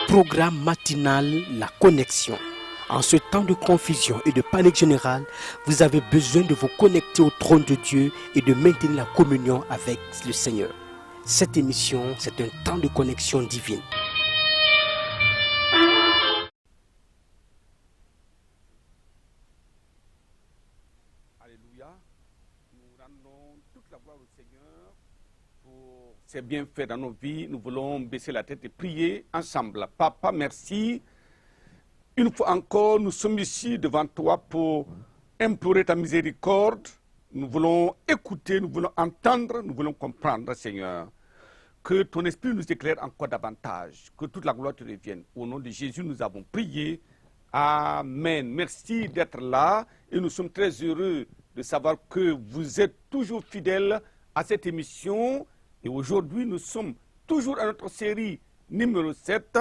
Programme matinal La Connexion. En ce temps de confusion et de panique générale, vous avez besoin de vous connecter au trône de Dieu et de maintenir la communion avec le Seigneur. Cette émission, c'est un temps de connexion divine. Alléluia. Nous rendons toute la gloire au Seigneur pour ses bienfaits dans nos vies. Nous voulons baisser la tête et prier ensemble. Papa, merci. Une fois encore, nous sommes ici devant toi pour implorer ta miséricorde. Nous voulons écouter, nous voulons entendre, nous voulons comprendre, Seigneur. Que ton esprit nous éclaire encore davantage. Que toute la gloire te revienne. Au nom de Jésus, nous avons prié. Amen. Merci d'être là et nous sommes très heureux de savoir que vous êtes toujours fidèles à cette émission. Et aujourd'hui, nous sommes toujours à notre série numéro 7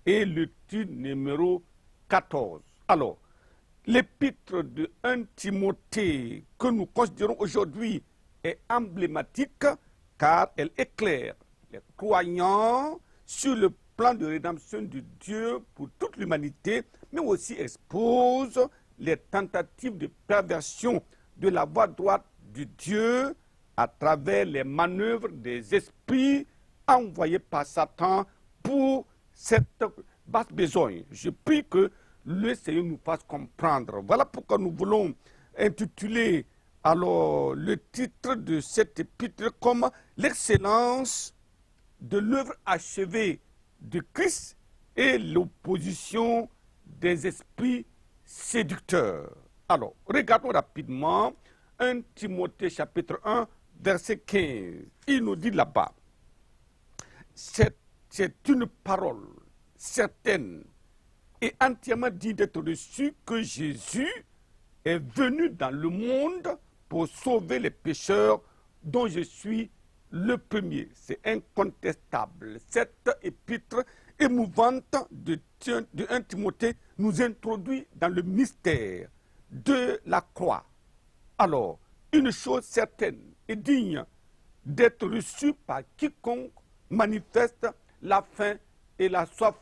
et le titre numéro 14. Alors, l'épître de 1 Timothée que nous considérons aujourd'hui est emblématique car elle éclaire les croyants sur le plan de rédemption de Dieu pour toute l'humanité, mais aussi expose les tentatives de perversion de la voie droite de Dieu à travers les manœuvres des esprits envoyés par Satan pour cette basse besogne. Je prie que le Seigneur nous fasse comprendre. Voilà pourquoi nous voulons intituler alors le titre de cette épître comme l'excellence de l'œuvre achevée de Christ et l'opposition des esprits séducteurs. Alors, regardons rapidement 1 Timothée chapitre 1, verset 15. Il nous dit là-bas, c'est une parole certaine et entièrement digne d'être reçue que Jésus est venu dans le monde pour sauver les pécheurs dont je suis le premier. C'est incontestable. Cette épître émouvante de 1 Timothée nous introduit dans le mystère de la croix. Alors, une chose certaine et digne d'être reçue par quiconque manifeste la faim et la soif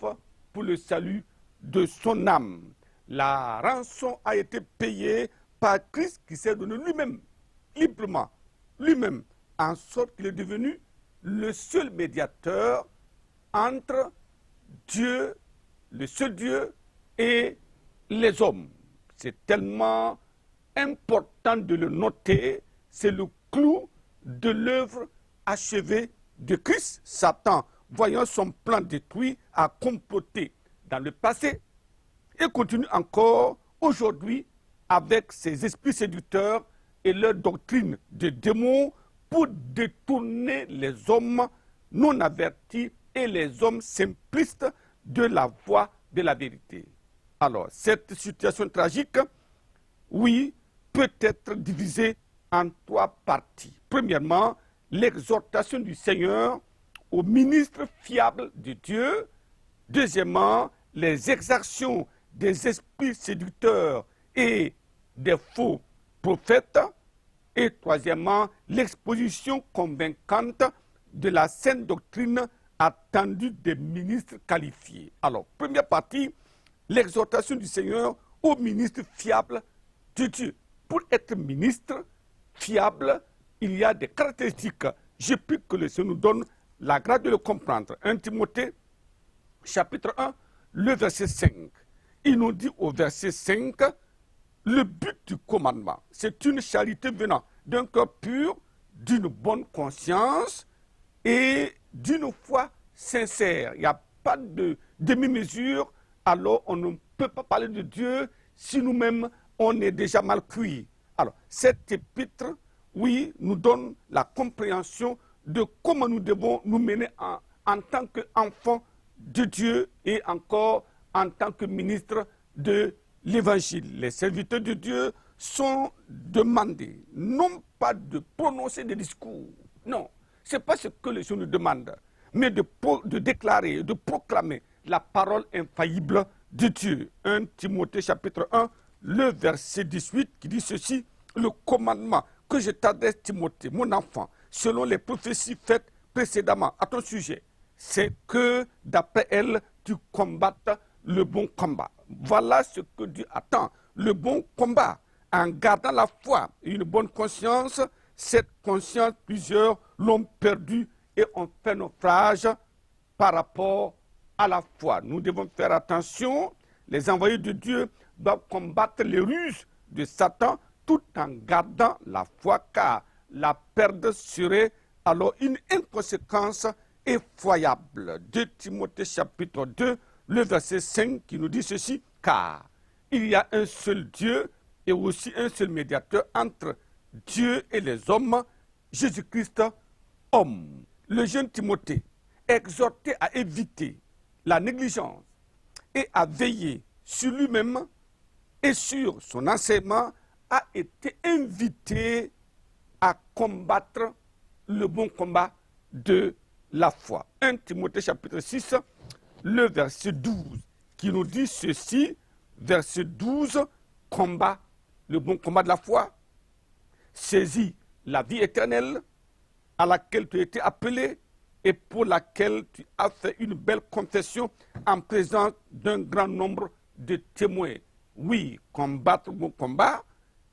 pour le salut de son âme. La rançon a été payée par Christ qui s'est donné lui-même, librement, lui-même, en sorte qu'il est devenu le seul médiateur entre Dieu, le seul Dieu, et les hommes. C'est tellement important de le noter, c'est le clou de l'œuvre achevée de Christ. Satan, voyant son plan détruit, a comploté dans le passé et continue encore aujourd'hui avec ses esprits séducteurs et leur doctrine de démons pour détourner les hommes non avertis et les hommes simplistes de la voie de la vérité. Alors, cette situation tragique, oui, peut être divisée en trois parties. Premièrement, l'exhortation du Seigneur aux ministres fiables de Dieu. Deuxièmement, les exactions des esprits séducteurs et des faux prophètes. Et troisièmement, l'exposition convaincante de la saine doctrine attendue des ministres qualifiés. Alors, première partie, l'exhortation du Seigneur aux ministres fiables de Dieu. Pour être ministre fiable, il y a des caractéristiques. Je prie que le Seigneur nous donne la grâce de le comprendre. 1 Timothée, chapitre 1, le verset 5. Il nous dit au verset 5, le but du commandement, c'est une charité venant d'un cœur pur, d'une bonne conscience et d'une foi sincère. Il n'y a pas de demi-mesure, alors on ne peut pas parler de Dieu si nous-mêmes on est déjà mal cuit. Alors, cette épître, oui, nous donne la compréhension de comment nous devons nous mener en tant qu'enfants de Dieu et encore en tant que ministre de l'Évangile. Les serviteurs de Dieu sont demandés, non pas de prononcer des discours, non, ce n'est pas ce que les gens nous demandent, mais de déclarer, de proclamer la parole infaillible de Dieu. 1 Timothée chapitre 1, le verset 18 qui dit ceci, le commandement que je t'adresse Timothée, mon enfant, selon les prophéties faites précédemment à ton sujet, c'est que d'après elle, tu combattes le bon combat. Voilà ce que Dieu attend, le bon combat. En gardant la foi et une bonne conscience, cette conscience, plusieurs l'ont perdue et ont fait naufrage par rapport à la foi. Nous devons faire attention. Les envoyés de Dieu doivent combattre les ruses de Satan tout en gardant la foi, car la perte serait alors une inconséquence effroyable. 2 Timothée chapitre 2, le verset 5 qui nous dit ceci, car il y a un seul Dieu et aussi un seul médiateur entre Dieu et les hommes, Jésus-Christ, homme. Le jeune Timothée, exhorté à éviter la négligence et à veiller sur lui-même et sur son enseignement, a été invité à combattre le bon combat de la foi. 1 Timothée chapitre 6, le verset 12, qui nous dit ceci, verset 12, combat, le bon combat de la foi, saisis la vie éternelle à laquelle tu as été appelé et pour laquelle tu as fait une belle confession en présence d'un grand nombre de témoins. Oui, combattre le bon combat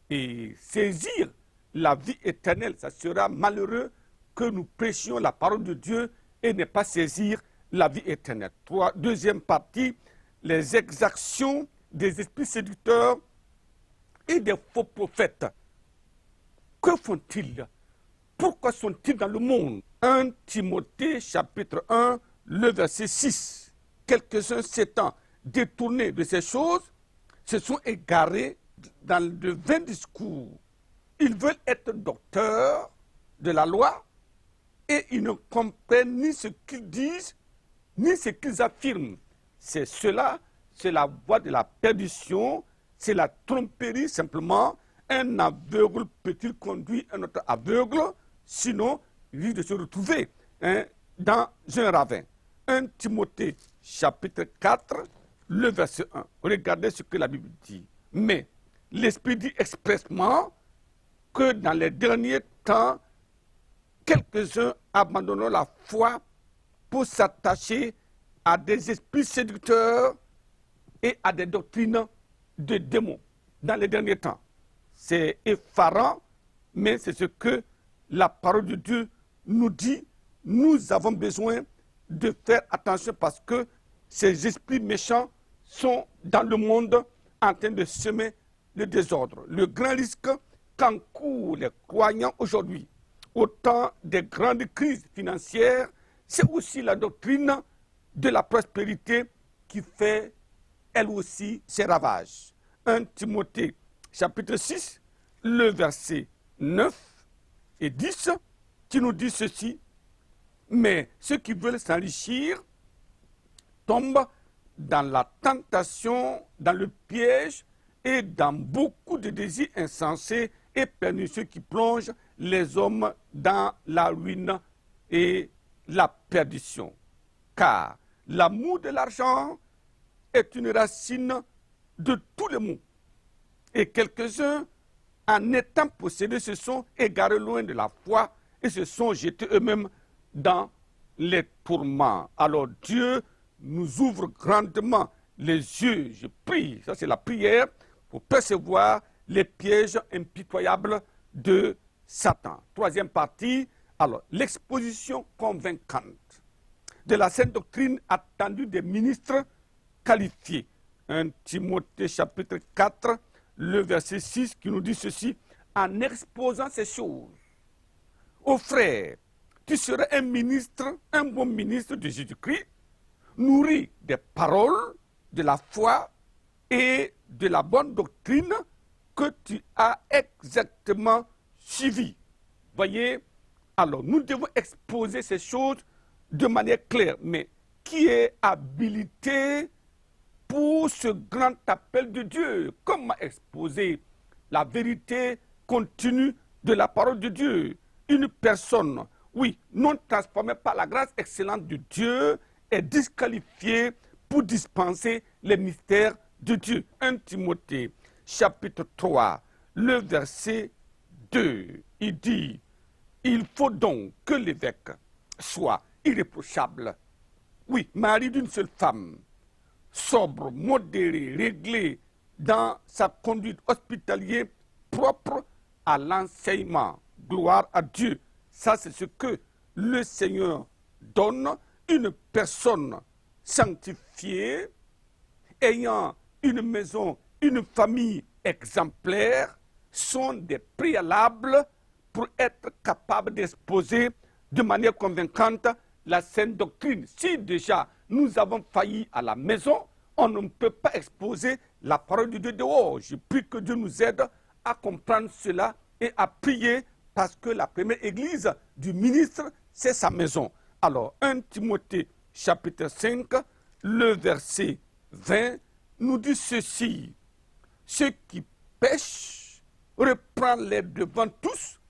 et saisir la vie éternelle. Ça sera malheureux que nous prêchions la parole de Dieu et ne pas saisir la vie éternelle. Deuxième partie, les exactions des esprits séducteurs et des faux prophètes. Que font-ils? Pourquoi sont-ils dans le monde? 1 Timothée chapitre 1, le verset 6. Quelques-uns s'étant détournés de ces choses se sont égarés dans de vains discours. Ils veulent être docteurs de la loi et ils ne comprennent ni ce qu'ils disent, ni ce qu'ils affirment. C'est cela, c'est la voie de la perdition, c'est la tromperie simplement. Un aveugle peut-il conduire un autre aveugle? Sinon, il risque de se retrouver dans un ravin. 1 Timothée chapitre 4, le verset 1. Regardez ce que la Bible dit. Mais l'Esprit dit expressement que dans les derniers temps, quelques-uns abandonneront la foi pour s'attacher à des esprits séducteurs et à des doctrines de démons. Dans les derniers temps, c'est effarant, mais c'est ce que la parole de Dieu nous dit. Nous avons besoin de faire attention parce que ces esprits méchants sont dans le monde en train de semer le désordre. Le grand risque qu'encourent les croyants aujourd'hui, au temps des grandes crises financières, c'est aussi la doctrine de la prospérité qui fait, elle aussi, ses ravages. 1 Timothée, chapitre 6, le verset 9 et 10, qui nous dit ceci, mais ceux qui veulent s'enrichir tombent dans la tentation, dans le piège et dans beaucoup de désirs insensés et pernicieux qui plongent les hommes dans la ruine et la perdition. Car l'amour de l'argent est une racine de tous les maux. Et quelques-uns, en étant possédés, se sont égarés loin de la foi et se sont jetés eux-mêmes dans les tourments. Alors Dieu nous ouvre grandement les yeux. Je prie, ça c'est la prière, pour percevoir les pièges impitoyables de Satan. Troisième partie, alors l'exposition convaincante de la sainte doctrine attendue des ministres qualifiés. 1 Timothée chapitre 4, le verset 6 qui nous dit ceci, en exposant ces choses aux frères, tu seras un ministre, un bon ministre de Jésus-Christ, nourri des paroles, de la foi et de la bonne doctrine que tu as exactement suivi. Voyez, alors nous devons exposer ces choses de manière claire, mais qui est habilité pour ce grand appel de Dieu? Comment exposer la vérité continue de la parole de Dieu? Une personne, oui, non transformée par la grâce excellente de Dieu est disqualifiée pour dispenser les mystères de Dieu. 1 Timothée, chapitre 3, le verset 2, il dit, il faut donc que l'évêque soit irréprochable, Oui, mari d'une seule femme, sobre, modéré, réglé dans sa conduite hospitalière, propre à l'enseignement. Gloire à Dieu. Ça, c'est ce que le Seigneur donne. Une personne sanctifiée, ayant une maison, une famille exemplaire, sont des préalables pour être capable d'exposer de manière convaincante la saine doctrine. Si déjà nous avons failli à la maison, on ne peut pas exposer la parole de Dieu dehors. Je prie que Dieu nous aide à comprendre cela et à prier, parce que la première église du ministre, c'est sa maison. Alors, 1 Timothée chapitre 5, le verset 20, nous dit ceci: ceux qui pêchent, reprends-les devant tous,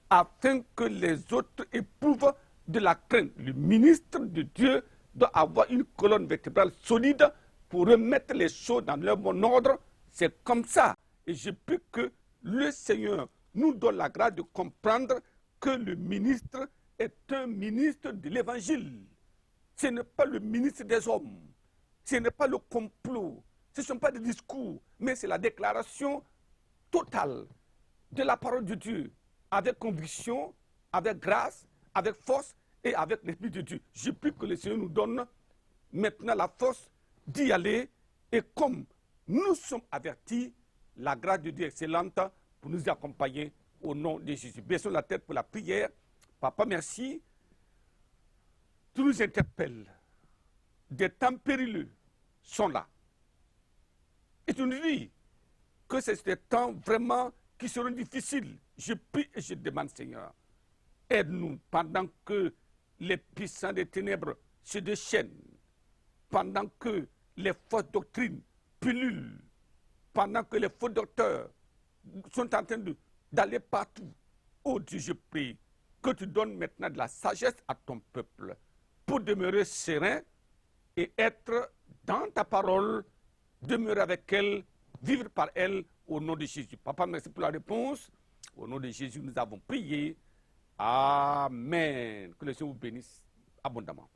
afin que les autres éprouvent de la crainte. Le ministre de Dieu doit avoir une colonne vertébrale solide pour remettre les choses dans leur bon ordre. C'est comme ça. Et je prie que le Seigneur nous donne la grâce de comprendre que le ministre est un ministre de l'Évangile. Ce n'est pas le ministre des hommes. Ce n'est pas le complot. Ce ne sont pas des discours, mais c'est la déclaration totale de la parole de Dieu, avec conviction, avec grâce, avec force et avec l'Esprit de Dieu. Je prie que le Seigneur nous donne maintenant la force d'y aller, et comme nous sommes avertis, la grâce de Dieu est excellente pour nous accompagner au nom de Jésus. Baissons la tête pour la prière. Papa, merci. Tu nous interpelles. Des temps périlleux sont là. Et tu nous dis que c'est des temps vraiment qui seront difficiles. Je prie et je demande, Seigneur, aide-nous pendant que les puissants des ténèbres se déchaînent, pendant que les fausses doctrines pullulent, pendant que les faux docteurs sont en train d'aller partout. Oh Dieu, je prie que tu donnes maintenant de la sagesse à ton peuple pour demeurer serein et être dans ta parole, demeurer avec elle, vivre par elle, au nom de Jésus. Papa, merci pour la réponse. Au nom de Jésus, nous avons prié. Amen. Que le Seigneur vous bénisse abondamment.